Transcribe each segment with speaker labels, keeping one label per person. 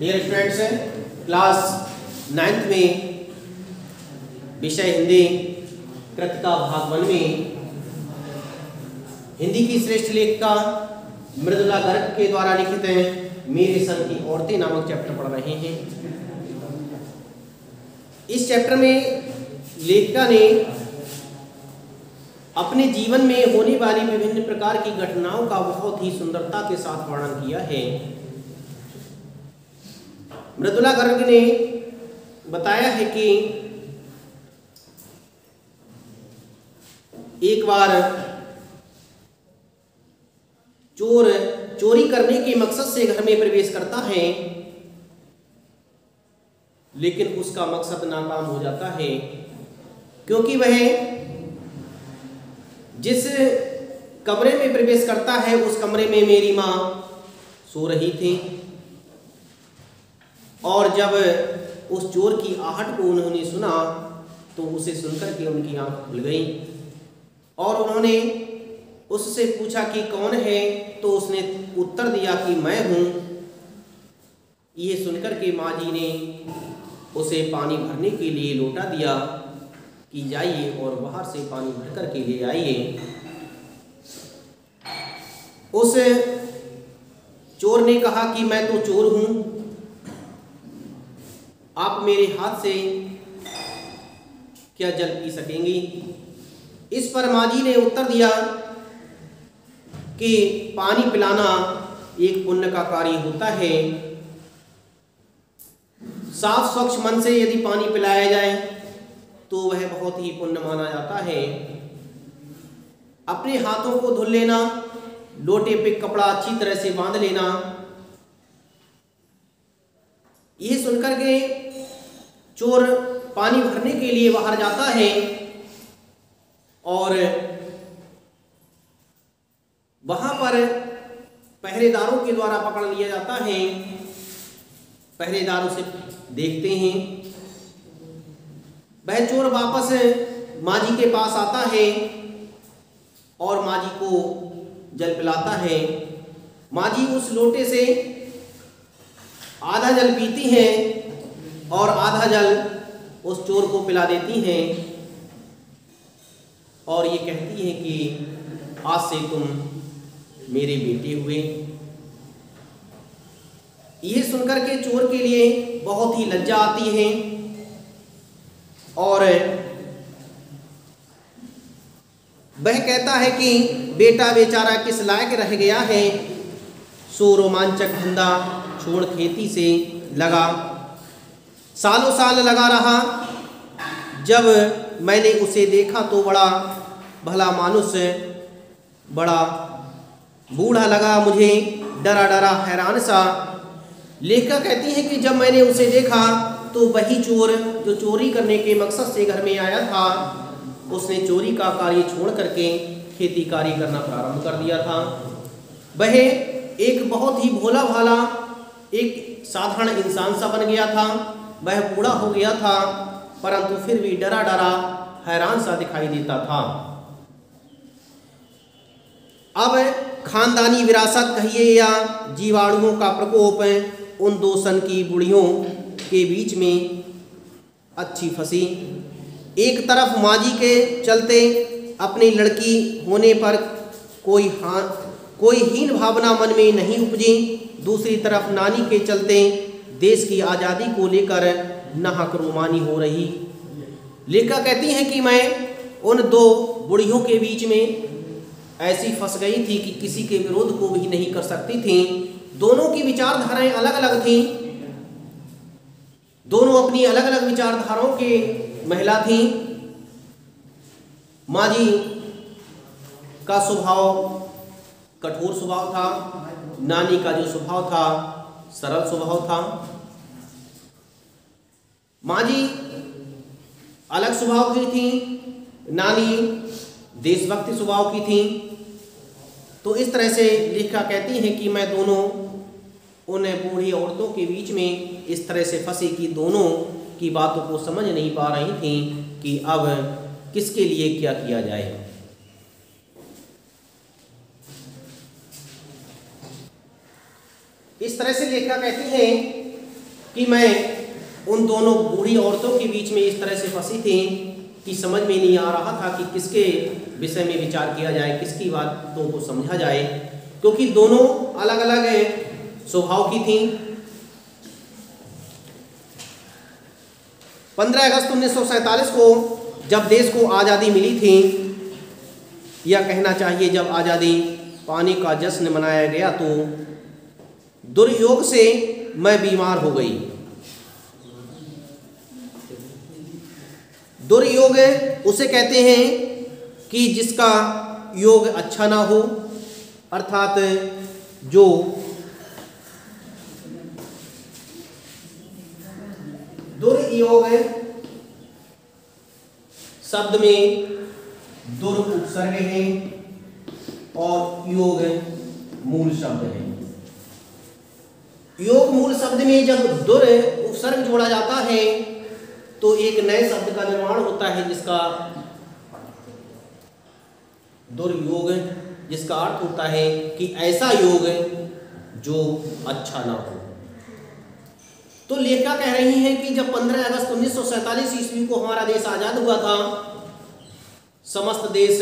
Speaker 1: Dear students, class 9th में विषय हिंदी कृतिका भाग 1 में हिंदी की श्रेष्ठ लेखिका मृदुला गर्ग के द्वारा लिखित मेरे संग की औरतें नामक चैप्टर पढ़ रहे हैं। इस चैप्टर में लेखिका ने अपने जीवन में होने वाली विभिन्न प्रकार की घटनाओं का बहुत ही सुंदरता के साथ वर्णन किया है। मृदुला गर्ग ने बताया है कि एक बार चोर चोरी करने के मकसद से घर में प्रवेश करता है, लेकिन उसका मकसद नाकाम हो जाता है, क्योंकि वह जिस कमरे में प्रवेश करता है उस कमरे में मेरी माँ सो रही थी और जब उस चोर की आहट को उन्होंने सुना तो उसे सुनकर के उनकी आंख खुल गई और उन्होंने उससे पूछा कि कौन है, तो उसने उत्तर दिया कि मैं हूँ। ये सुनकर के माँ जी ने उसे पानी भरने के लिए लोटा दिया कि जाइए और बाहर से पानी भर कर के ले आइए। उस चोर ने कहा कि मैं तो चोर हूँ, आप मेरे हाथ से क्या जल पी सकेंगी। इस पर माँ जी ने उत्तर दिया कि पानी पिलाना एक पुण्य का कार्य होता है। साफ स्वच्छ मन से यदि पानी पिलाया जाए तो वह बहुत ही पुण्य माना जाता है। अपने हाथों को धुल लेना, लोटे पे कपड़ा अच्छी तरह से बांध लेना। यह सुनकर के चोर पानी भरने के लिए बाहर जाता है और वहां पर पहरेदारों के द्वारा पकड़ लिया जाता है। पहरेदार उसे देखते हैं। वह चोर वापस माँ जी के पास आता है और माँ जी को जल पिलाता है। माँ जी उस लोटे से आधा जल पीती हैं और आधा जल उस चोर को पिला देती हैं और ये कहती हैं कि आज से तुम मेरे बेटे हुए। ये सुनकर के चोर के लिए बहुत ही लज्जा आती है और वह कहता है कि बेटा बेचारा किस लायक रह गया है, सो रोमांचक धंधा छोड़ खेती से लगा। सालों साल लगा रहा। जब मैंने उसे देखा तो बड़ा भला मानुष, बड़ा बूढ़ा लगा मुझे, डरा डरा हैरान सा। लेखिका कहती है कि जब मैंने उसे देखा तो वही चोर जो चोरी करने के मकसद से घर में आया था, उसने चोरी का कार्य छोड़ करके खेती कार्य करना प्रारंभ कर दिया था। वह एक बहुत ही भोला भाला एक साधारण इंसान सा बन गया था। वह बूढ़ा हो गया था, परंतु फिर भी डरा डरा हैरान सा दिखाई देता था। अब खानदानी विरासत कहिए या जीवाणुओं का प्रकोप उन दो सन की बुढ़ियों के बीच में अच्छी फंसी। एक तरफ माँ जी के चलते अपनी लड़की होने पर कोई हीन भावना मन में नहीं उपजी, दूसरी तरफ नानी के चलते देश की आज़ादी को लेकर नाहक रोमानी हो रही। लेखिका कहती हैं कि मैं उन दो बुढ़ियों के बीच में ऐसी फंस गई थी कि किसी के विरोध को भी नहीं कर सकती थी। दोनों की विचारधाराएं अलग अलग थीं। दोनों अपनी अलग अलग विचारधाराओं के महिला थीं। माँ जी का स्वभाव कठोर स्वभाव था, नानी का जो स्वभाव था सरल स्वभाव था। माँ जी अलग स्वभाव की थी, नानी देशभक्ति स्वभाव की थी। तो इस तरह से लेखिका कहती हैं कि मैं दोनों उन बूढ़ी औरतों के बीच में इस तरह से फंसी कि दोनों की बातों को समझ नहीं पा रही थी कि अब किसके लिए क्या किया जाए। इस तरह से लेखिका कहती हैं कि मैं उन दोनों बूढ़ी औरतों के बीच में इस तरह से फंसी थी कि समझ में नहीं आ रहा था कि किसके विषय में विचार किया जाए, किसकी बातों को समझा जाए, क्योंकि दोनों अलग अलग स्वभाव की थीं। 15 अगस्त 1947 को जब देश को आज़ादी मिली थी, या कहना चाहिए जब आज़ादी पाने का जश्न मनाया गया, तो दुर्योग से मैं बीमार हो गई। दुर्योग उसे कहते हैं कि जिसका योग अच्छा ना हो, अर्थात जो दुर्योग शब्द में दुर उपसर्ग है और योग मूल शब्द है। योग मूल शब्द में जब दुर उपसर्ग जोड़ा जाता है तो एक नए शब्द का निर्माण होता है जिसका दुर्योग, जिसका अर्थ होता है कि ऐसा योग जो अच्छा ना हो। तो लेखिका कह रही हैं कि जब 15 अगस्त 1947 ईस्वी को हमारा देश आज़ाद हुआ था, समस्त देश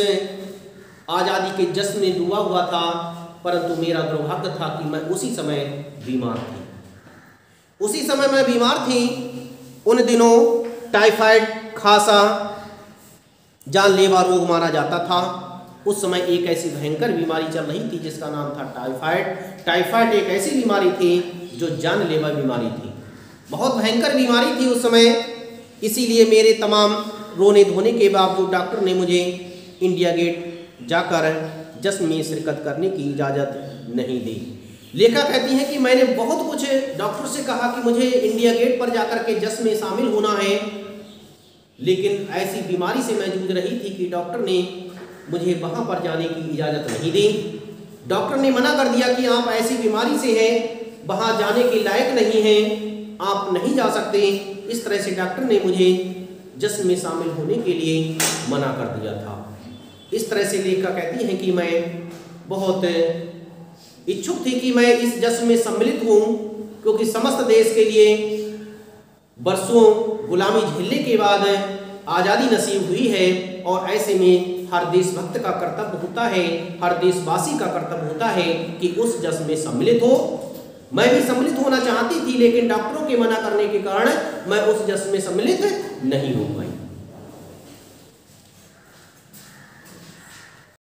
Speaker 1: आज़ादी के जश्न में डूबा हुआ था, परंतु मेरा दुर्भाग्य था कि मैं उसी समय बीमार थी। उसी समय मैं बीमार थी। उन दिनों टाइफाइड, खांसा जानलेवा रोग माना जाता था। उस समय एक ऐसी भयंकर बीमारी चल रही थी जिसका नाम था टाइफाइड। टाइफाइड एक ऐसी बीमारी थी जो जानलेवा बीमारी थी, बहुत भयंकर बीमारी थी उस समय। इसीलिए मेरे तमाम रोने धोने के बावजूद डॉक्टर ने मुझे इंडिया गेट जाकर जश्न में शिरकत करने की इजाज़त नहीं दी। लेखा कहती हैं कि मैंने बहुत कुछ डॉक्टर से कहा कि मुझे इंडिया गेट पर जाकर के जश्न में शामिल होना है, लेकिन ऐसी बीमारी से मैं जूझ रही थी कि डॉक्टर ने मुझे वहाँ पर जाने की इजाज़त नहीं दी। डॉक्टर ने मना कर दिया कि आप ऐसी बीमारी से हैं, वहाँ जाने के लायक नहीं हैं, आप नहीं जा सकते। इस तरह से डॉक्टर ने मुझे जश्न में शामिल होने के लिए मना कर दिया था। इस तरह से लेखिका कहती हैं कि मैं बहुत इच्छुक थी कि मैं इस जश्न में सम्मिलित हूँ, क्योंकि समस्त देश के लिए बरसों गुलामी झेलने के बाद आज़ादी नसीब हुई है, और ऐसे में हर देशभक्त का कर्तव्य होता है, हर देशवासी का कर्तव्य होता है कि उस जश्न में सम्मिलित हो। मैं भी सम्मिलित होना चाहती थी, लेकिन डॉक्टरों के मना करने के कारण मैं उस जश्न में सम्मिलित नहीं हो पाई।